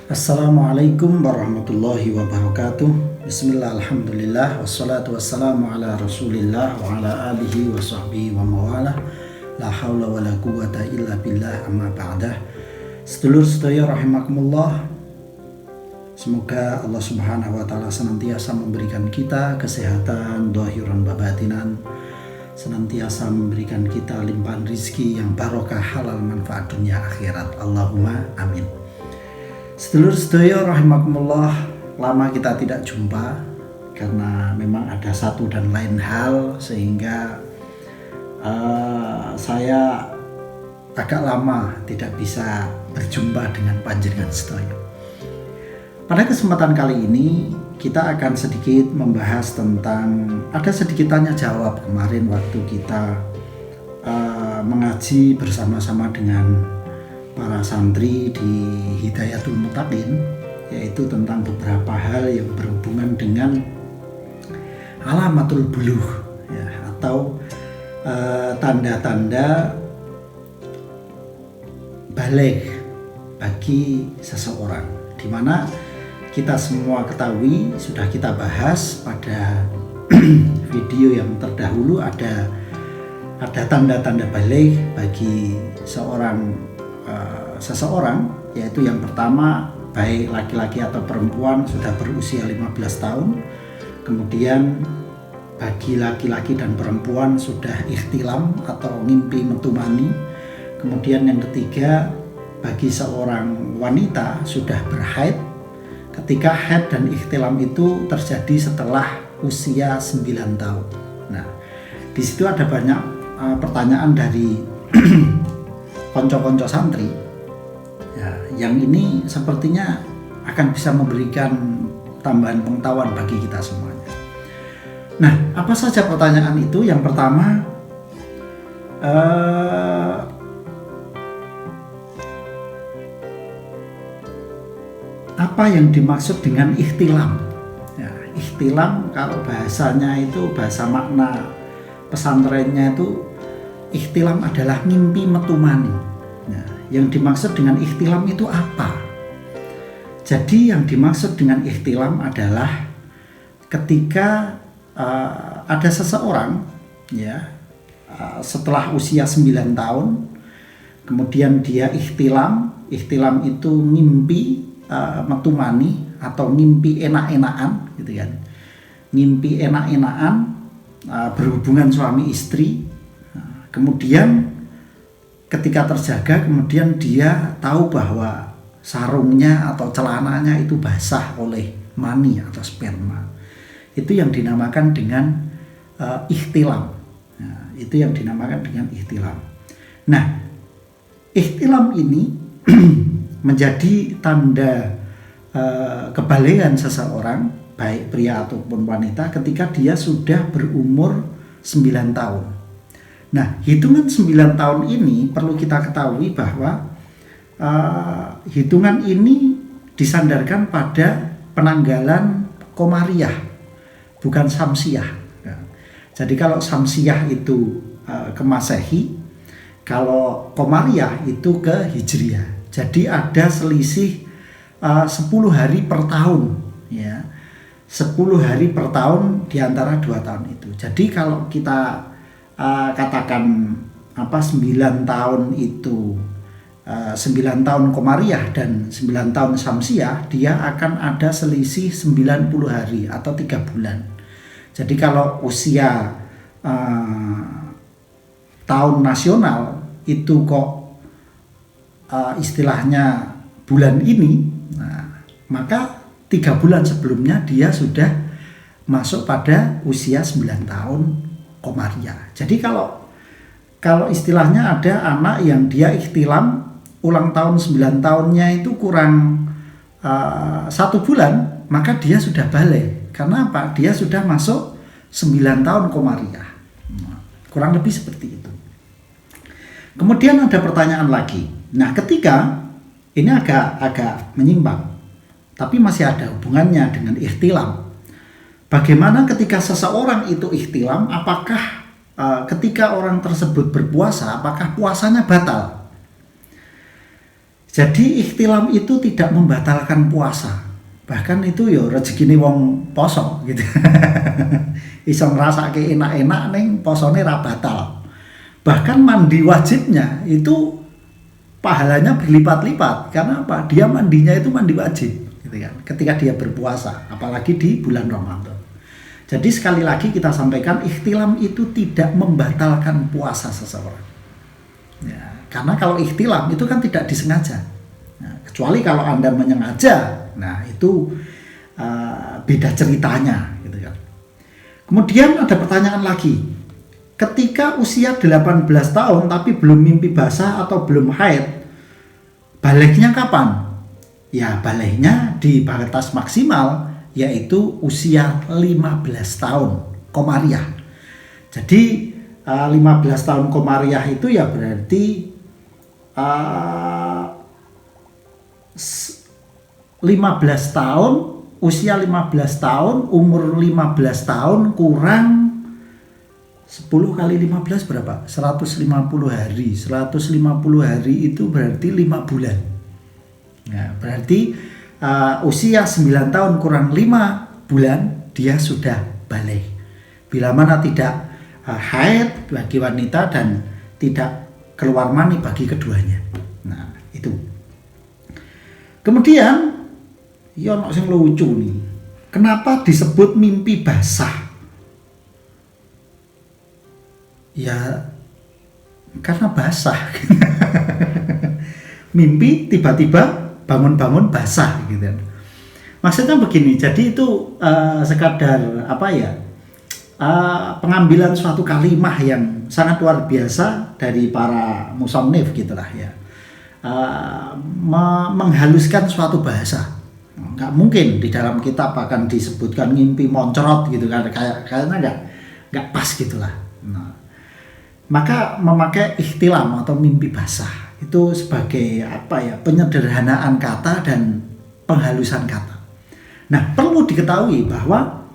Assalamualaikum warahmatullahi wabarakatuh. Bismillah, alhamdulillah, wassalatu wassalamu ala rasulillah wa ala alihi wa sahbihi wa mawalah. La hawla wa la quwata illa billah, amma ba'dah. Sedulur sedaya rahimakumullah, semoga Allah subhanahu wa ta'ala senantiasa memberikan kita kesehatan dhahiran wa batinan, senantiasa memberikan kita limpahan rizki yang barokah, halal, manfaat dunia akhirat. Allahumma amin. Sedulur sedaya rahimakumullah, lama kita tidak jumpa karena memang ada satu dan lain hal sehingga saya agak lama tidak bisa berjumpa dengan panjenengan sedaya. Pada kesempatan kali ini kita akan sedikit membahas tentang, ada sedikit tanya jawab kemarin waktu kita mengaji bersama-sama dengan para santri di Hidayatul Muttaqin, yaitu tentang beberapa hal yang berhubungan dengan alamatul buluh ya, atau tanda-tanda balik bagi seseorang, di mana kita semua ketahui, sudah kita bahas pada video yang terdahulu, ada tanda-tanda balik bagi seseorang, yaitu yang pertama, baik laki-laki atau perempuan sudah berusia 15 tahun. Kemudian bagi laki-laki dan perempuan sudah ikhtilam atau mimpi metumani. Kemudian yang ketiga, bagi seorang wanita sudah berhaid ketika haid dan ikhtilam itu terjadi setelah usia 9 tahun. Nah, di situ ada banyak pertanyaan dari konco-konco santri ya, yang ini sepertinya akan bisa memberikan tambahan pengetahuan bagi kita semuanya. Nah, apa saja pertanyaan itu? Yang pertama, apa yang dimaksud dengan ikhtilam? Ya, ikhtilam kalau bahasanya itu, bahasa makna pesantrennya itu, ikhtilam adalah mimpi metumani. Nah, yang dimaksud dengan ikhtilam itu apa? Jadi yang dimaksud dengan ikhtilam adalah ketika ada seseorang ya, setelah usia 9 tahun, kemudian dia ikhtilam. Ikhtilam itu mimpi metumani atau mimpi enak-enakan gitu kan. Mimpi enak-enakan, berhubungan suami istri. Kemudian ketika terjaga, kemudian dia tahu bahwa sarungnya atau celananya itu basah oleh mani atau sperma. Itu yang dinamakan dengan ikhtilam. Nah, itu yang dinamakan dengan ikhtilam. Nah, ikhtilam ini menjadi tanda kebalikan seseorang, baik pria ataupun wanita, ketika dia sudah berumur 9 tahun. Nah, hitungan 9 tahun ini perlu kita ketahui bahwa hitungan ini disandarkan pada penanggalan Komariah, bukan Samsiah. Jadi kalau Samsiah itu ke Masehi, kalau Komariah itu ke Hijriah. Jadi ada selisih 10 hari per tahun ya. 10 hari per tahun di antara 2 tahun itu. Jadi kalau kita katakan 9 tahun itu 9 tahun Komariah dan 9 tahun Samsiah, dia akan ada selisih 90 hari atau 3 bulan. Jadi kalau usia tahun nasional itu kok istilahnya bulan ini, nah, maka 3 bulan sebelumnya dia sudah masuk pada usia 9 tahun Komariah. Jadi kalau istilahnya ada anak yang dia ikhtilam ulang tahun 9 tahunnya itu kurang 1 bulan, maka dia sudah balik. Karena apa? Dia sudah masuk 9 tahun Komariah. Kurang lebih seperti itu. Kemudian ada pertanyaan lagi. Nah, ketika ini agak menyimpang, tapi masih ada hubungannya dengan ikhtilam. Bagaimana ketika seseorang itu ikhtilam, apakah ketika orang tersebut berpuasa, apakah puasanya batal? Jadi ikhtilam itu tidak membatalkan puasa. Bahkan itu ya rezekine wong poso gitu. Iso ngrasake enak-enak ning posone ra batal. Bahkan mandi wajibnya itu pahalanya berlipat-lipat. Karena apa? Dia mandinya itu mandi wajib gitu kan. Ketika dia berpuasa, apalagi di bulan Ramadan. Jadi sekali lagi kita sampaikan ikhtilam itu tidak membatalkan puasa seseorang. Ya, karena kalau ikhtilam itu kan tidak disengaja. Nah, kecuali kalau Anda menyengaja, nah itu beda ceritanya gitu kan. Kemudian ada pertanyaan lagi. Ketika usia 18 tahun tapi belum mimpi basah atau belum haid, baliknya kapan? Ya baliknya di batas maksimal yaitu usia 15 tahun komariah. Jadi 15 tahun komariah itu ya berarti 15 tahun, usia 15 tahun, umur 15 tahun kurang 10 kali 15 berapa? 150 hari. 150 hari itu berarti 5 bulan. Nah, berarti usia 9 tahun kurang 5 bulan dia sudah balik. Bila mana tidak haid bagi wanita dan tidak keluar mani bagi keduanya. Nah, itu. Kemudian ya ono sing lucu nih. Kenapa disebut mimpi basah? Ya karena basah. Mimpi tiba-tiba bangun-bangun basah gitu. Maksudnya begini, jadi itu sekadar apa ya? Pengambilan suatu kalimah yang sangat luar biasa dari para musannif gitulah ya. Menghaluskan suatu bahasa. Nggak mungkin di dalam kitab akan disebutkan ngimpi moncrot gitu kan, kayaknya nggak pas gitulah. Nah, maka memakai ikhtilam atau mimpi basah itu sebagai apa ya, penyederhanaan kata dan penghalusan kata. Nah, perlu diketahui bahwa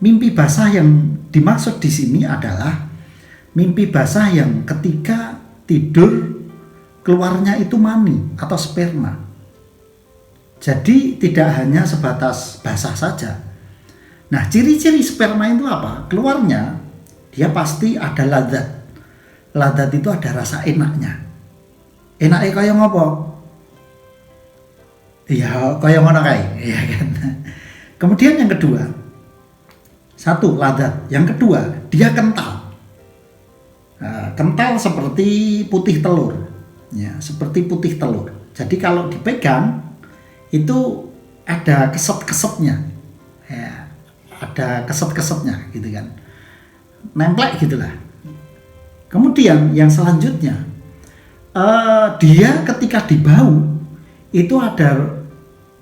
mimpi basah yang dimaksud di sini adalah mimpi basah yang ketika tidur keluarnya itu mani atau sperma. Jadi tidak hanya sebatas basah saja. Nah, ciri-ciri sperma itu apa? Keluarnya dia pasti ada ladzat. Ladzat itu ada rasa enaknya. Enaknya kaya ngopo? Ya kaya ngono kae, ya kan. Kemudian yang kedua, satu ladzat. Yang kedua, dia kental. Nah, kental seperti putih telur. Ya, seperti putih telur. Jadi kalau dipegang itu ada keset-kesetnya. Ya, ada keset-kesetnya gitu kan. Nemplek gitulah. Kemudian yang selanjutnya dia ketika dibau itu ada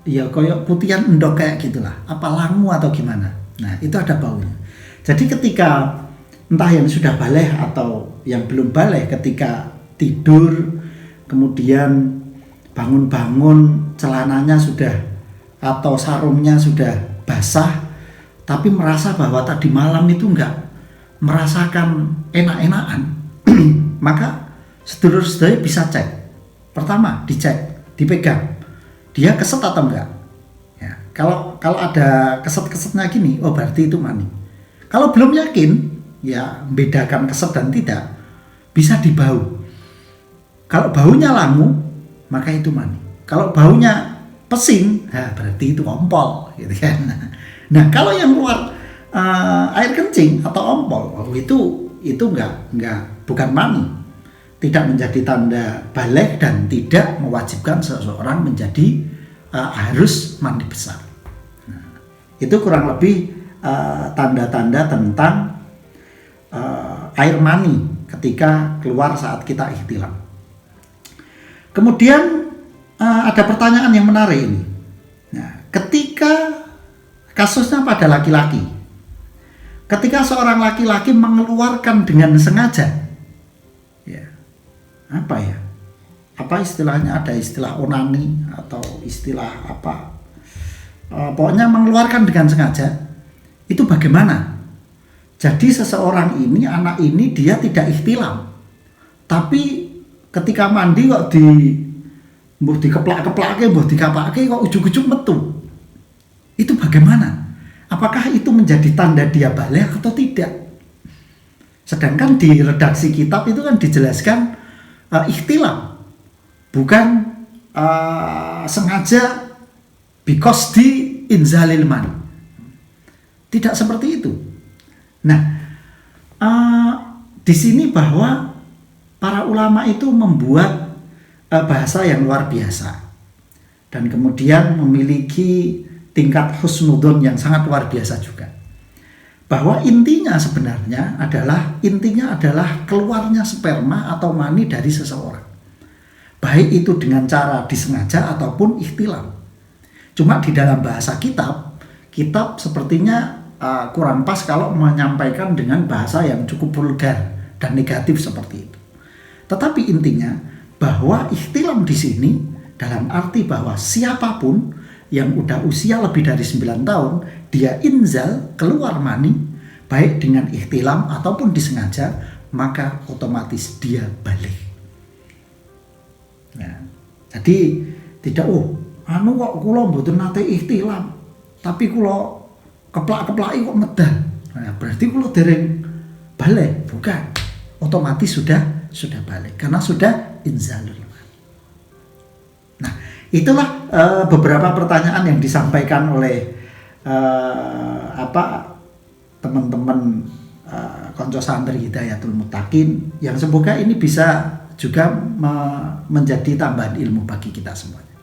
ya kayak putihan endok kayak gitulah, apa langu atau gimana. Nah, itu ada baunya. Jadi ketika entah yang sudah balik atau yang belum balik, ketika tidur kemudian bangun-bangun celananya sudah atau sarungnya sudah basah, tapi merasa bahwa tadi malam itu enggak merasakan enak-enakan, maka sedulur-sedulur bisa cek. Pertama dicek, dipegang, dia keset atau enggak. Ya, kalau ada keset-kesetnya gini, oh berarti itu mani. Kalau belum yakin, ya bedakan keset dan tidak, bisa dibau. Kalau baunya langu, maka itu mani. Kalau baunya pesing, nah berarti itu ompol, gitu kan. Nah, kalau yang keluar air kencing atau ompol, oh, itu bukan mani, tidak menjadi tanda balik dan tidak mewajibkan seseorang menjadi harus mandi besar. Nah, itu kurang lebih tanda-tanda tentang air mani ketika keluar saat kita ihtilam. Kemudian ada pertanyaan yang menarik ini. Nah, ketika kasusnya pada laki-laki, ketika seorang laki-laki mengeluarkan dengan sengaja, ya, apa ya? Apa istilahnya? Ada istilah onani atau istilah apa? Pokoknya mengeluarkan dengan sengaja. Itu bagaimana? Jadi seseorang ini, anak ini dia tidak ihtilam, tapi ketika mandi kok mbuh dikeplak-keplake, mbuh dikapake kok ujug-ujug metu. Itu bagaimana? Apakah itu menjadi tanda dia balik atau tidak? Sedangkan di redaksi kitab itu kan dijelaskan ikhtilam, bukan sengaja because di inzalil mani. Tidak seperti itu. Nah, di sini bahwa para ulama itu membuat bahasa yang luar biasa dan kemudian memiliki tingkat husnudon yang sangat luar biasa juga. Bahwa intinya adalah keluarnya sperma atau mani dari seseorang. Baik itu dengan cara disengaja ataupun ikhtilam. Cuma di dalam bahasa kitab sepertinya kurang pas kalau menyampaikan dengan bahasa yang cukup vulgar dan negatif seperti itu. Tetapi intinya bahwa ikhtilam di sini dalam arti bahwa siapapun yang udah usia lebih dari 9 tahun, dia inzal keluar mani baik dengan ikhtilam ataupun disengaja, maka otomatis dia balik. Nah, jadi tidak kok kula mboten nate ikhtilam, tapi kula keplak-keplaki kok medal. Nah, berarti kula dereng balik, bukan. Otomatis sudah balik karena sudah inzalul. Nah, itulah beberapa pertanyaan yang disampaikan oleh teman-teman konco santri Hidayatul Muttaqin, yang semoga ini bisa juga menjadi tambahan ilmu bagi kita semuanya.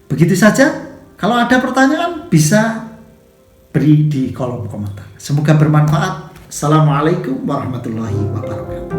Begitu saja. Kalau ada pertanyaan bisa beri di kolom komentar. Semoga bermanfaat. Assalamualaikum warahmatullahi wabarakatuh.